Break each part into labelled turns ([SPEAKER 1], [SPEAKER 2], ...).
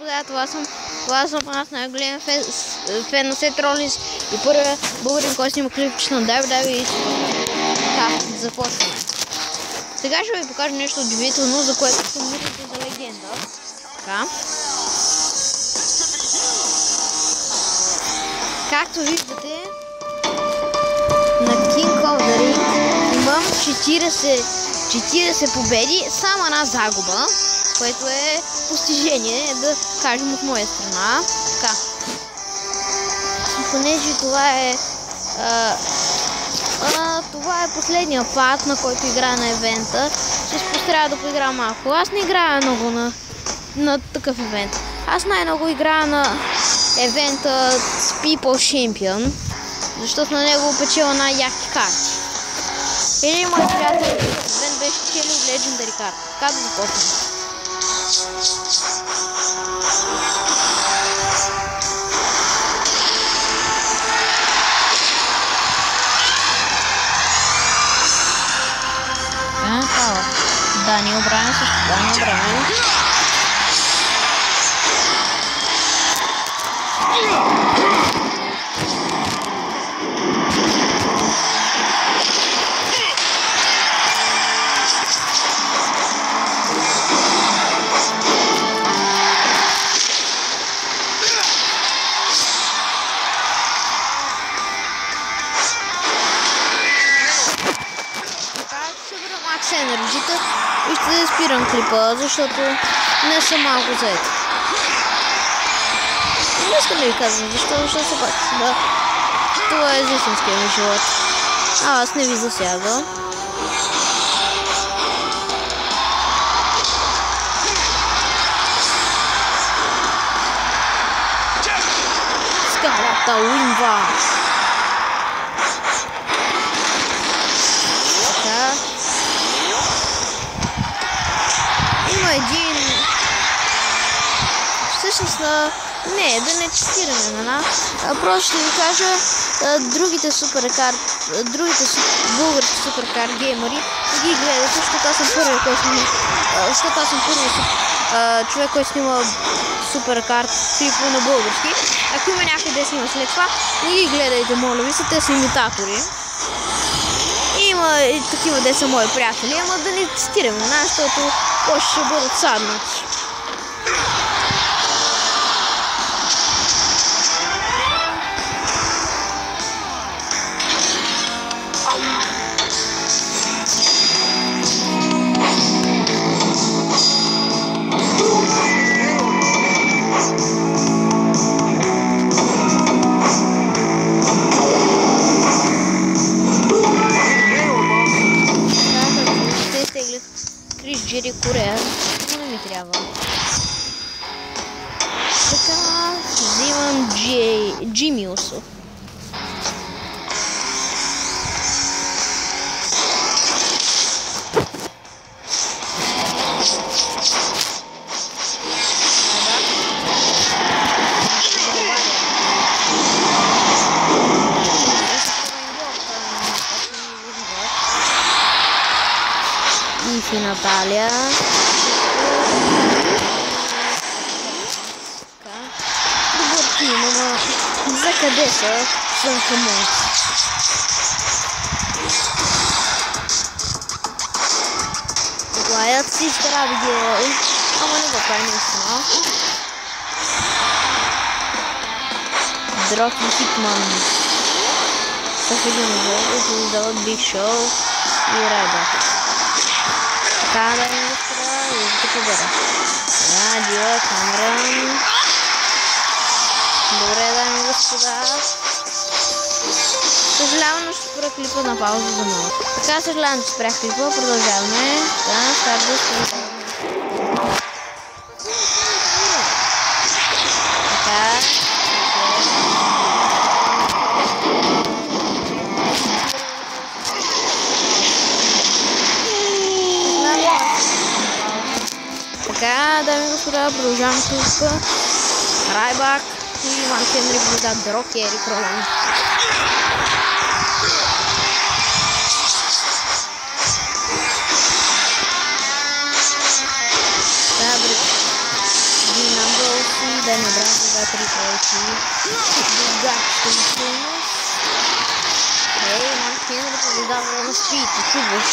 [SPEAKER 1] господа, това съм аз, най-голям фен на Сет Ролинс и първият българин, който снима клипче на WWE. Така, започваме. Сега ще ви покажа нещо удивително, за което се мислите за легенда. Така. Както виждате, на King of the Ring имам 40 победи, само една загуба, което е постижение, да кажем, от моя страна. Така. Понеже това е последния път, на който играя на евента, ще трябва да поиграя малко. Аз не играя много на такъв евент. Аз най-много играя на евента с People Champion, защото на него печела най-яки карти. Или моят приятел евент беше печелил Legendary карта. Така да започнем. Даниел Брайан също, Даниел Брайан. Енергията и ще спирам клипа, защото не съм малко заед. Не искам да ви казвам защото се пак да. Това е за истинския ми живот. Аз не ви засягам. Скалата уинва. Всъщност, не, да не цитираме, просто ще ви кажа другите български суперкар геймери, да ги гледате, защото аз съм първият, човек, който снима суперкар типо на български. Ако има някой да снима след това, не ги гледайте, моля ви се, те са имитатори. Има и такива, де са мои приятели, ама да не цитираме, защото после ще бъдат саднати. Джери Корея, но не ми трябва. Така, взимам Джимми Усо. И Наталия. Добър тим, ама за къде са Сънка Монт? Глаят всички Абигейл, ама не го прави наистина. Дрок и Хитман. С един отбор, издават Биг Шоу и Райбак. Така, дами и господа, виждате победа. Радио, Камерън. Добре, дами и господа. Съжалявам, но ще спра клипа на пауза за малко. Така, съжалявам, че спрях клипа, продължаваме. Да, Стардъст. Така. Така, дами и господа, продължаваме клипа. Райбак и Иван Хенри победа Дрок и Ерик Ролан. Динамбъл. Ден обратно, сега 3 повече. Другачите ми силност. Марк Хенри побеждава на спиите, чуваш.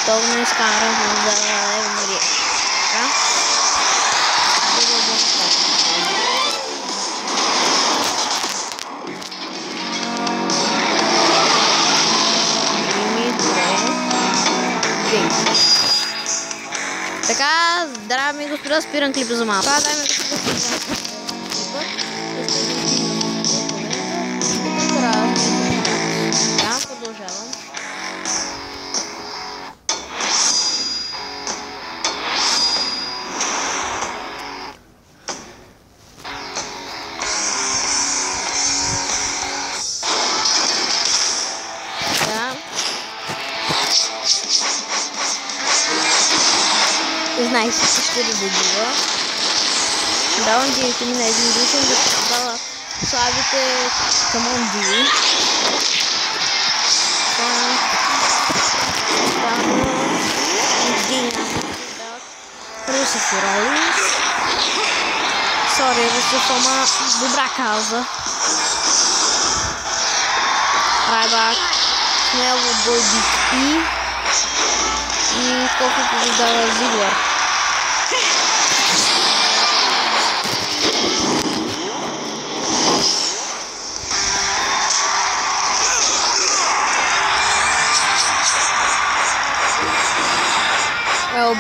[SPEAKER 1] То не изкара за Ева Мария. Така. Това е бонус. Така, дами и господа, спирам клипа за малко. Така, дами и господа, спирам клипа. Така, продължавам. Знаех, че ще добива. Давам директно на един душен, да създава слабите Камон Ди. Русов и Ролинс. Сори, Русов, ама добра кауза. Райбак, смело бой битки. И колко побеждава Зиглър.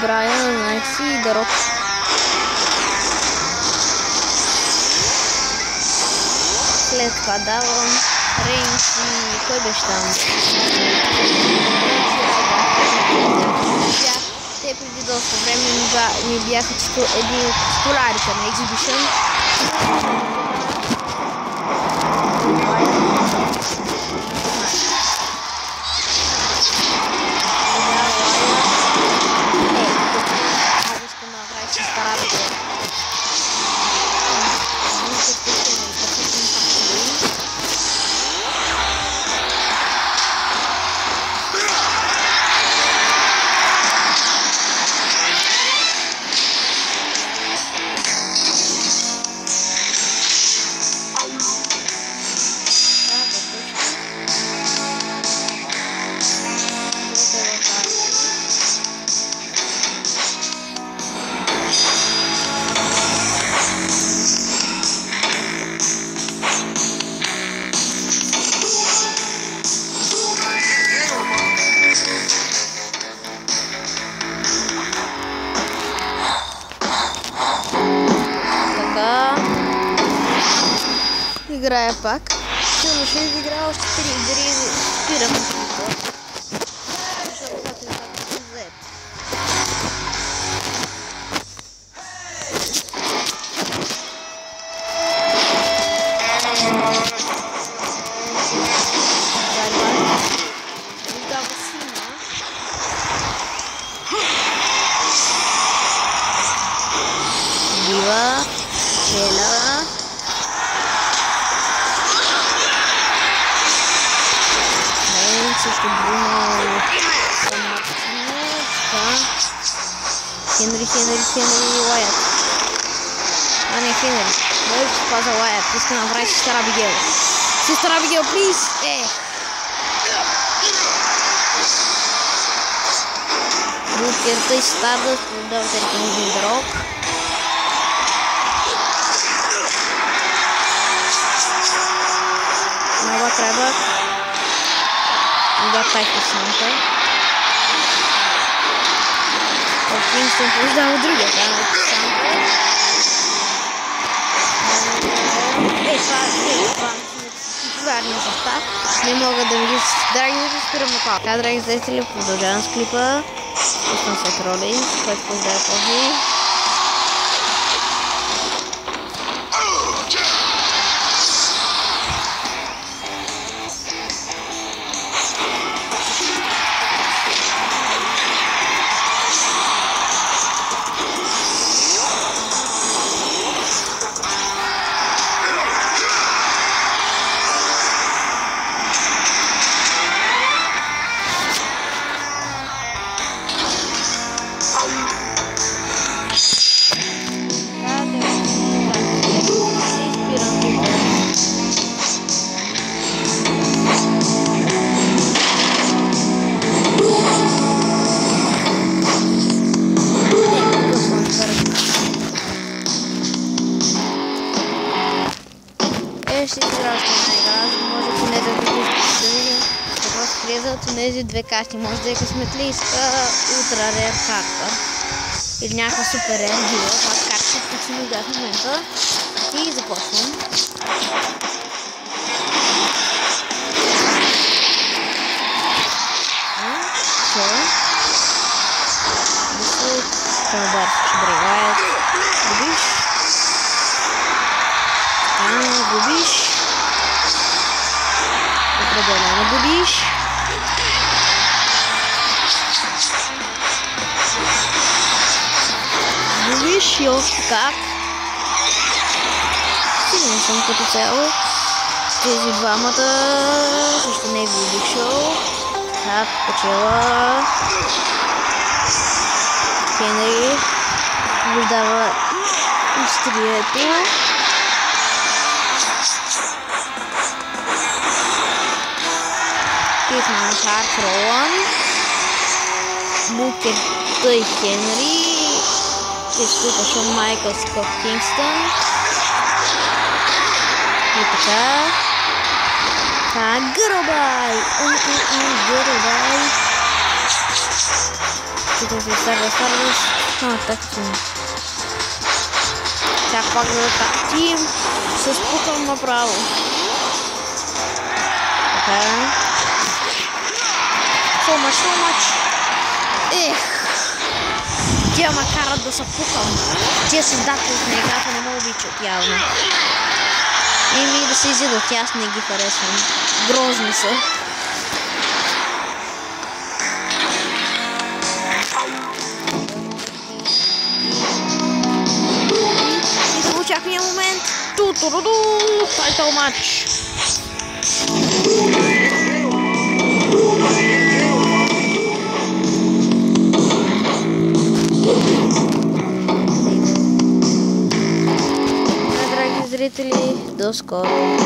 [SPEAKER 1] Брайан, Найкси и Дарок. След това давам Рейнс и кой беше там? Те преди доста време ми бяха едни от титуларите на Exhibition. Играя пак. Силно ще изиграя още 3 игри и спирам клипа. Защото това съм взет. Издава сина. Бива. Хела. Също Бруно Хенри Уайат. А не Хенри. Може да се паза Уайат. Иска да направи Систър Абигейл. Систър Абигейл, плиз! Букерта и Стардъст продават един дрог. Нова Крайбак. Да, тайка Санта. Кингстън побеждава другия, Санта. Това титуларния състав. Не мога да видя драги да спирам на това. Така, драги зрители, продължавам с клипа. Пускам се Ролинс, който побеждава този. от тези две карти. Може да е късметлийска ултра рер карта. Или някаква супер рер гила. Това карта включи ми в момента. И започвам. Бар ще бреваят. Губиш. Губиш. Определено губиш. Губиш и още как. Сигурен съм като цяло. Тези двамата също не е видишъл. Так, печела. Хенри виждава острието. Писна Харт Ролан. Букер Тъй Хенри. Изкупа Шон Майкъл Скот Кингстън. И така. Гъробай! Гъробай! Тук се старваш. Тактим. Сега пак да тактим. С пукам направо. Така. Сомач. Ех! Тя ма карат да се пукам. Тия създатели на играта не ме обичат явно. Еми да се изядат, аз не ги харесвам. Грозни са. И за очаквания момент. Тайтъл матч. Драги зрители, до скоро!